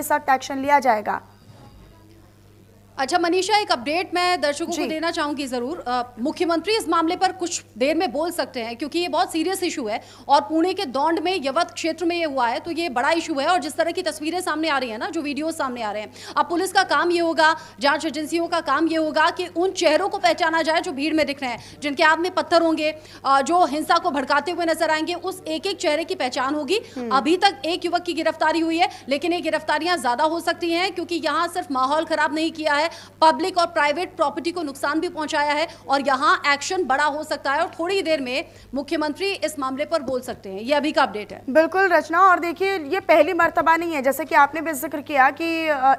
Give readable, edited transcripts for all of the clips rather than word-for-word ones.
सख्त एक्शन लिया जाएगा। अच्छा मनीषा, एक अपडेट मैं दर्शकों को देना चाहूंगी जरूर। मुख्यमंत्री इस मामले पर कुछ देर में बोल सकते हैं क्योंकि ये बहुत सीरियस इशू है और पुणे के दौंड में यवत क्षेत्र में ये हुआ है, तो ये बड़ा इशू है। और जिस तरह की तस्वीरें सामने आ रही है ना, जो वीडियो सामने आ रहे हैं, अब पुलिस का काम ये होगा, जांच एजेंसियों का काम ये होगा कि उन चेहरों को पहचाना जाए जो भीड़ में दिख रहे हैं, जिनके हाथ में पत्थर होंगे, जो हिंसा को भड़काते हुए नजर आएंगे, उस एक एक चेहरे की पहचान होगी। अभी तक एक युवक की गिरफ्तारी हुई है, लेकिन ये गिरफ्तारियां ज्यादा हो सकती हैं क्योंकि यहाँ सिर्फ माहौल खराब नहीं किया है, पब्लिक और प्राइवेट प्रॉपर्टी को नुकसान भी पहुंचाया है और यहां एक्शन बड़ा हो सकता है और थोड़ी देर में मुख्यमंत्री इस मामले पर बोल सकते हैं। ये अभी का अपडेट है। बिल्कुल रचना, और देखिए ये पहली मर्तबा नहीं है, जैसे कि आपने भी जिक्र किया कि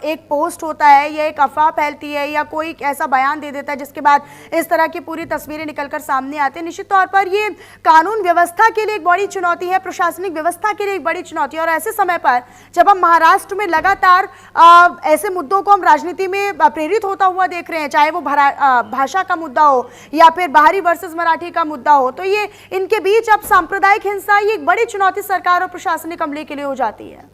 एक पोस्ट होता है या एक अफवाह फैलती है या कोई ऐसा बयान दे देता है जिसके बाद इस तरह की पूरी तस्वीरें निकलकर सामने आती है। निश्चित तौर पर ये कानून व्यवस्था के लिए एक बड़ी चुनौती है, प्रशासनिक व्यवस्था के लिए एक बड़ी चुनौती है। और ऐसे समय पर जब हम महाराष्ट्र में लगातार ऐसे मुद्दों को हम राजनीति में प्रेरित होता हुआ देख रहे हैं, चाहे वो भाषा का मुद्दा हो या फिर बाहरी वर्सेस मराठी का मुद्दा हो, तो ये इनके बीच अब सांप्रदायिक हिंसा ये एक बड़ी चुनौती सरकार और प्रशासनिक अमले के लिए हो जाती है।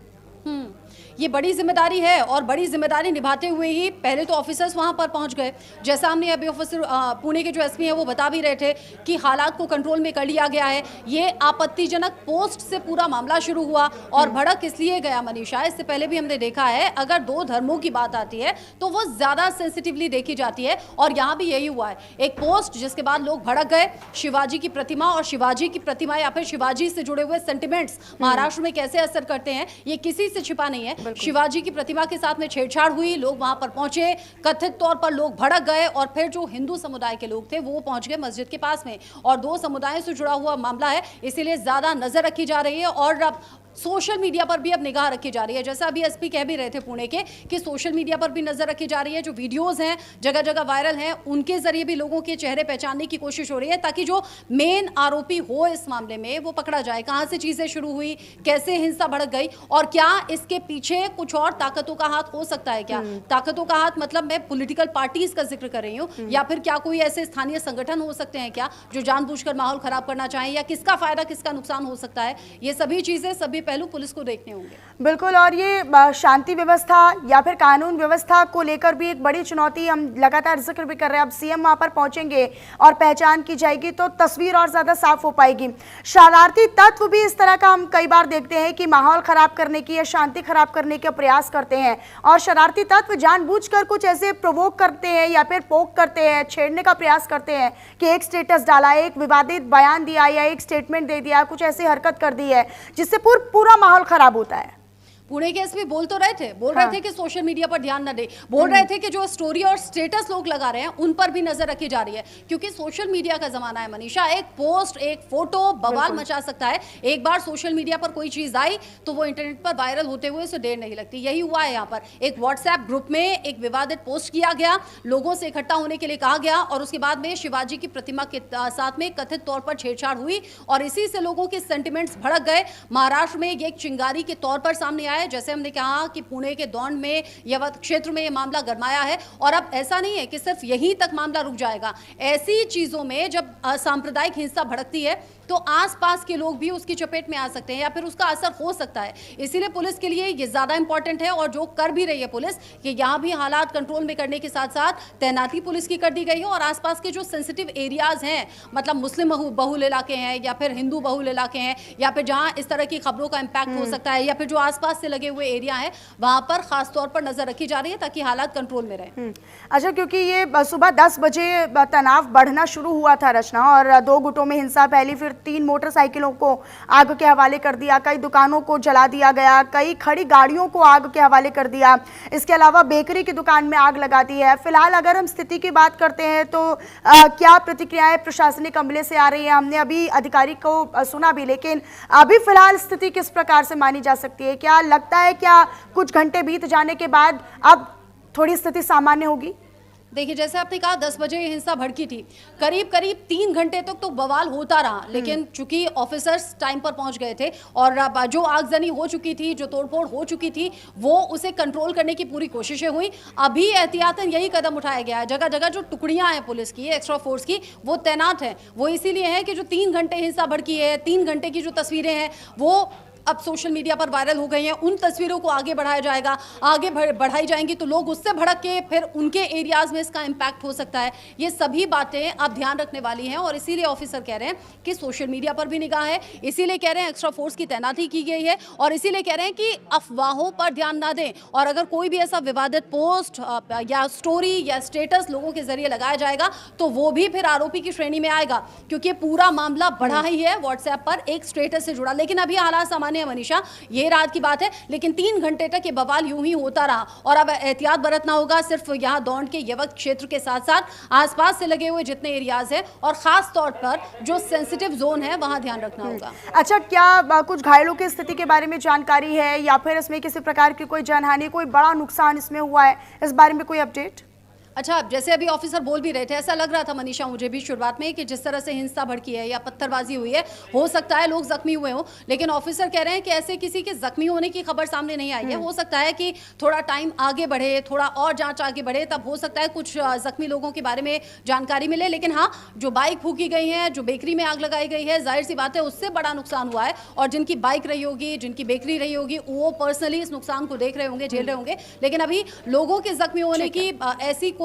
ये बड़ी जिम्मेदारी है और बड़ी जिम्मेदारी निभाते हुए ही पहले तो ऑफिसर्स वहां पर पहुंच गए। जैसा हमने अभी ऑफिसर पुणे के जो एसपी हैं वो बता भी रहे थे कि हालात को कंट्रोल में कर लिया गया है। ये आपत्तिजनक पोस्ट से पूरा मामला शुरू हुआ और भड़क इसलिए गया मनीषा, इससे पहले भी हमने देखा है अगर दो धर्मों की बात आती है तो वो ज्यादा सेंसिटिवली देखी जाती है और यहाँ भी यही हुआ है। एक पोस्ट जिसके बाद लोग भड़क गए। शिवाजी की प्रतिमा और शिवाजी की प्रतिमा या फिर शिवाजी से जुड़े हुए सेंटिमेंट्स महाराष्ट्र में कैसे असर करते हैं ये किसी से छिपा नहीं है। शिवाजी की प्रतिमा के साथ में छेड़छाड़ हुई, लोग वहां पर पहुंचे, कथित तौर पर लोग भड़क गए और फिर जो हिंदू समुदाय के लोग थे वो पहुंच गए मस्जिद के पास में और दो समुदायों से जुड़ा हुआ मामला है, इसीलिए ज्यादा नजर रखी जा रही है और अब सोशल मीडिया पर भी अब निगाह रखी जा रही है। जैसा अभी एसपी कह भी रहे थे पुणे के कि सोशल मीडिया पर भी नजर रखी जा रही है। जो वीडियोस हैं जगह जगह वायरल हैं उनके जरिए भी लोगों के चेहरे पहचानने की कोशिश हो रही है ताकि जो मेन आरोपी हो इस मामले में वो पकड़ा जाए। कहां से चीजें शुरू हुई, कैसे हिंसा भड़क गई और क्या इसके पीछे कुछ और ताकतों का हाथ हो सकता है क्या? ताकतों का हाथ मतलब मैं पॉलिटिकल पार्टीज का जिक्र कर रही हूँ या फिर क्या कोई ऐसे स्थानीय संगठन हो सकते हैं क्या जो जानबूझकर माहौल खराब करना चाहें या किसका फायदा किसका नुकसान हो सकता है? ये सभी चीजें सभी पहलू पुलिस को देखने होंगे। बिल्कुल, और ये शांति व्यवस्था या फिर कानून व्यवस्था को लेकर भी एक बड़ी चुनौती हम लगातार जिक्र भी कर रहे हैं। अब सीएम वहां पर पहुंचेंगे और पहचान की जाएगी तो तस्वीर और ज्यादा साफ हो पाएगी। शरारती तत्व भी इस तरह का हम कई बार देखते हैं कि माहौल खराब करने की या शांति खराब करने का प्रयास करते हैं और शरारती तत्व जानबूझकर कुछ ऐसे प्रोवोक करते हैं या फिर पोक करते हैं, छेड़ने का प्रयास करते हैं कि एक स्टेटस डाला, एक विवादित बयान दिया या एक स्टेटमेंट दे दिया, कुछ ऐसी हरकत कर दी है जिससे पूरा माहौल खराब होता है। पुणे के एसपी बोल रहे थे कि सोशल मीडिया पर ध्यान न दे, बोल रहे थे कि जो स्टोरी और स्टेटस लोग लगा रहे हैं उन पर भी नजर रखी जा रही है क्योंकि सोशल मीडिया का जमाना है मनीषा। एक पोस्ट, एक फोटो बवाल मचा सकता है। एक बार सोशल मीडिया पर कोई चीज आई तो वो इंटरनेट पर वायरल होते हुए उसे देर नहीं लगती। यही हुआ है यहाँ पर। एक व्हाट्सएप ग्रुप में एक विवादित पोस्ट किया गया, लोगों से इकट्ठा होने के लिए कहा गया और उसके बाद में शिवाजी की प्रतिमा के साथ में कथित तौर पर छेड़छाड़ हुई और इसी से लोगों के सेंटिमेंट्स भड़क गए। महाराष्ट्र में ये एक चिंगारी के तौर पर सामने आया। जैसे हमने कहा कि पुणे के दौंड में यवत क्षेत्र में यह मामला गरमाया है और अब ऐसा नहीं है कि सिर्फ यहीं तक मामला रुक जाएगा। ऐसी चीजों में जब सांप्रदायिक हिंसा भड़कती है तो आसपास के लोग भी उसकी चपेट में आ सकते हैं या फिर उसका असर हो सकता है। इसीलिए पुलिस के लिए ये ज्यादा इंपॉर्टेंट है और जो कर भी रही है पुलिस कि यहां भी हालात कंट्रोल में करने के साथ साथ तैनाती पुलिस की कर दी गई है और आसपास के जो सेंसिटिव एरियाज हैं, मतलब मुस्लिम बहुल इलाके हैं या फिर हिंदू बहुल इलाके हैं या फिर जहां इस तरह की खबरों का इंपैक्ट हो सकता है या फिर जो आसपास से लगे हुए एरिया है वहां पर खासतौर पर नजर रखी जा रही है ताकि हालात कंट्रोल में रहे। अच्छा, क्योंकि ये सुबह 10 बजे तनाव बढ़ना शुरू हुआ था रचना और दो गुटों में हिंसा फैली, फिर 3 मोटरसाइकिलों को आग के हवाले कर दिया, कई दुकानों को जला दिया गया, कई खड़ी गाड़ियों को आग के हवाले कर दिया, इसके अलावा बेकरी की दुकान में आग लगा दी है। फिलहाल अगर हम स्थिति की बात करते हैं तो क्या प्रतिक्रियाएं प्रशासनिक अमले से आ रही है? हमने अभी अधिकारी को सुना भी, लेकिन अभी फिलहाल स्थिति किस प्रकार से मानी जा सकती है? क्या लगता है क्या कुछ घंटे बीत जाने के बाद अब थोड़ी स्थिति सामान्य होगी? देखिए, जैसे आपने कहा 10 बजे ये हिंसा भड़की थी, करीब 3 घंटे तक तो बवाल होता रहा, लेकिन चूंकि ऑफिसर्स टाइम पर पहुंच गए थे और जो आगजनी हो चुकी थी, जो तोड़फोड़ हो चुकी थी, वो उसे कंट्रोल करने की पूरी कोशिशें हुई। अभी एहतियातन यही कदम उठाया गया है। जगह जगह जो टुकड़ियां हैं पुलिस की, एक्स्ट्रा फोर्स की, वो तैनात है। वो इसीलिए है कि जो 3 घंटे हिंसा भड़की है, 3 घंटे की जो तस्वीरें हैं वो अब सोशल मीडिया पर वायरल हो गई हैं, उन तस्वीरों को आगे बढ़ाया जाएगा, आगे बढ़ाई जाएंगी तो लोग उससे भड़क के फिर उनके एरियाज में इसका इम्पैक्ट हो सकता है। ये सभी बातें अब ध्यान रखने वाली हैं और इसीलिए ऑफिसर कह रहे हैं कि सोशल मीडिया पर भी निगाह है, इसीलिए कह रहे हैं एक्स्ट्रा फोर्स की तैनाती की गई है और इसीलिए कह रहे हैं कि अफवाहों पर ध्यान ना दें और अगर कोई भी ऐसा विवादित पोस्ट या स्टोरी या स्टेटस लोगों के जरिए लगाया जाएगा तो वो भी फिर आरोपी की श्रेणी में आएगा, क्योंकि पूरा मामला बढ़ा ही है व्हाट्सएप पर एक स्टेटस से जुड़ा। लेकिन अभी हालात सामान्य है मनीषा, ये रात की बात है, लेकिन 3 घंटे तक ये बवाल यूं ही होता रहा और अब एहतियात बरतना होगा, सिर्फ यहाँ दौंड के यवत क्षेत्र के साथ साथ आसपास से लगे हुए जितने एरियाज है और खास तौर पर जो सेंसिटिव जोन है वहां ध्यान रखना होगा। अच्छा, क्या कुछ घायलों की स्थिति के बारे में जानकारी है या फिर इसमें किसी प्रकार की कोई जानहानि, कोई बड़ा नुकसान इसमें हुआ है, इस बारे में कोई अपडेट? अच्छा, जैसे अभी ऑफिसर बोल भी रहे थे, ऐसा लग रहा था मनीषा मुझे भी शुरुआत में कि जिस तरह से हिंसा भड़की है या पत्थरबाजी हुई है, हो सकता है लोग जख्मी हुए हों, लेकिन ऑफिसर कह रहे हैं कि ऐसे किसी के जख्मी होने की खबर सामने नहीं आई है। हो सकता है कि थोड़ा टाइम आगे बढ़े, थोड़ा और जांच आगे बढ़े, तब हो सकता है कुछ जख्मी लोगों के बारे में जानकारी मिले। लेकिन हाँ, जो बाइक फूकी गई है, जो बेकरी में आग लगाई गई है, जाहिर सी बात है उससे बड़ा नुकसान हुआ है और जिनकी बाइक रही होगी, जिनकी बेकरी रही होगी, वो पर्सनली इस नुकसान को देख रहे होंगे, झेल रहे होंगे। लेकिन अभी लोगों के जख्मी होने की ऐसी कोई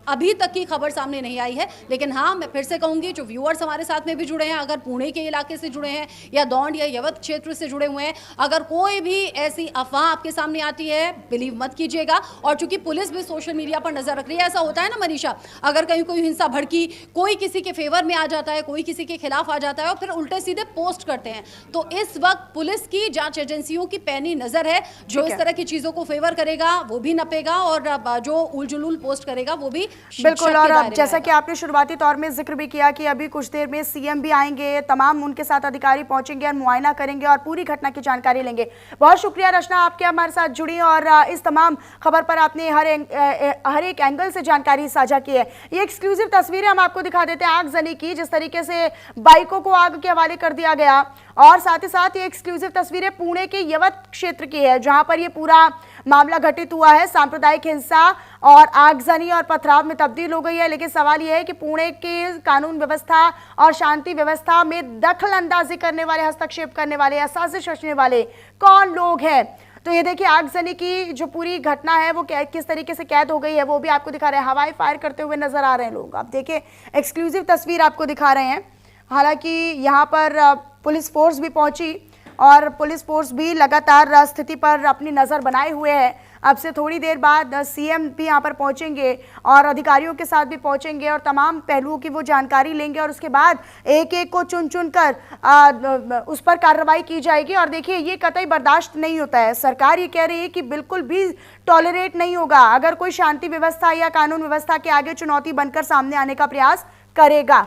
अभी तक की खबर सामने नहीं आई है। लेकिन हाँ, मैं फिर से कहूंगी, जो व्यूअर्स हमारे साथ में भी जुड़े हैं, अगर पुणे के इलाके से जुड़े हैं या दौंड या यवत क्षेत्र से जुड़े हुए हैं, अगर कोई भी ऐसी अफवाह आपके सामने आती है, बिलीव मत कीजिएगा। और चूंकि पुलिस भी सोशल मीडिया पर नजर रख रही है, ऐसा होता है ना मनीषा, अगर कहीं कोई हिंसा भड़की, कोई किसी के फेवर में आ जाता है, कोई किसी के खिलाफ आ जाता है और फिर उल्टे सीधे पोस्ट करते हैं, तो इस वक्त पुलिस की जांच एजेंसियों की पैनी नजर है। जो इस तरह की चीजों को फेवर करेगा वो भी नपेगा और जो उलझुल पोस्ट करेगा वो भी। बिल्कुल, और अब जैसा कि आपने शुरुआती तौर में जिक्र भी किया कि अभी कुछ देर में सीएम भी आएंगे, तमाम उनके साथ अधिकारी पहुंचेंगे और मुआयना करेंगे और पूरी घटना की जानकारी लेंगे। बहुत शुक्रिया रचना, आपके हमारे साथ जुड़ी और इस तमाम खबर पर आपने हर एक एंगल से जानकारी साझा की है। ये एक्सक्लूसिव तस्वीरें हम आपको दिखा देते हैं आगजनी की, जिस तरीके से बाइकों को आग के हवाले कर दिया गया, और साथ ही साथ ये एक्सक्लूसिव तस्वीरें पुणे के यवत क्षेत्र की है, जहां पर ये पूरा मामला घटित हुआ है। सांप्रदायिक हिंसा और आगजनी और पथराव में तब्दील हो गई है। लेकिन सवाल यह है कि पुणे के कानून व्यवस्था और शांति व्यवस्था में दखल अंदाजी करने वाले, हस्तक्षेप करने वाले या साजिश रचने वाले कौन लोग हैं। तो ये देखिए, आगजनी की जो पूरी घटना है वो किस तरीके से कैद हो गई है वो भी आपको दिखा रहे हैं। हवाई फायर करते हुए नजर आ रहे हैं लोग। आप देखिए, एक्सक्लूसिव तस्वीर आपको दिखा रहे हैं। हालांकि यहाँ पर पुलिस फोर्स भी पहुंची और पुलिस फोर्स भी लगातार स्थिति पर अपनी नज़र बनाए हुए है। अब से थोड़ी देर बाद सीएम भी यहाँ पर पहुंचेंगे और अधिकारियों के साथ भी पहुंचेंगे और तमाम पहलुओं की वो जानकारी लेंगे और उसके बाद एक एक को चुन चुन कर उस पर कार्रवाई की जाएगी। और देखिए, ये कतई बर्दाश्त नहीं होता है। सरकार ये कह रही है कि बिल्कुल भी टॉलरेट नहीं होगा अगर कोई शांति व्यवस्था या कानून व्यवस्था के आगे चुनौती बनकर सामने आने का प्रयास करेगा।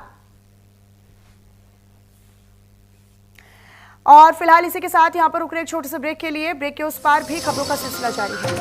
और फिलहाल इसी के साथ यहाँ पर रुक रहे एक छोटे से ब्रेक के लिए। ब्रेक के उस पार भी खबरों का सिलसिला जारी है।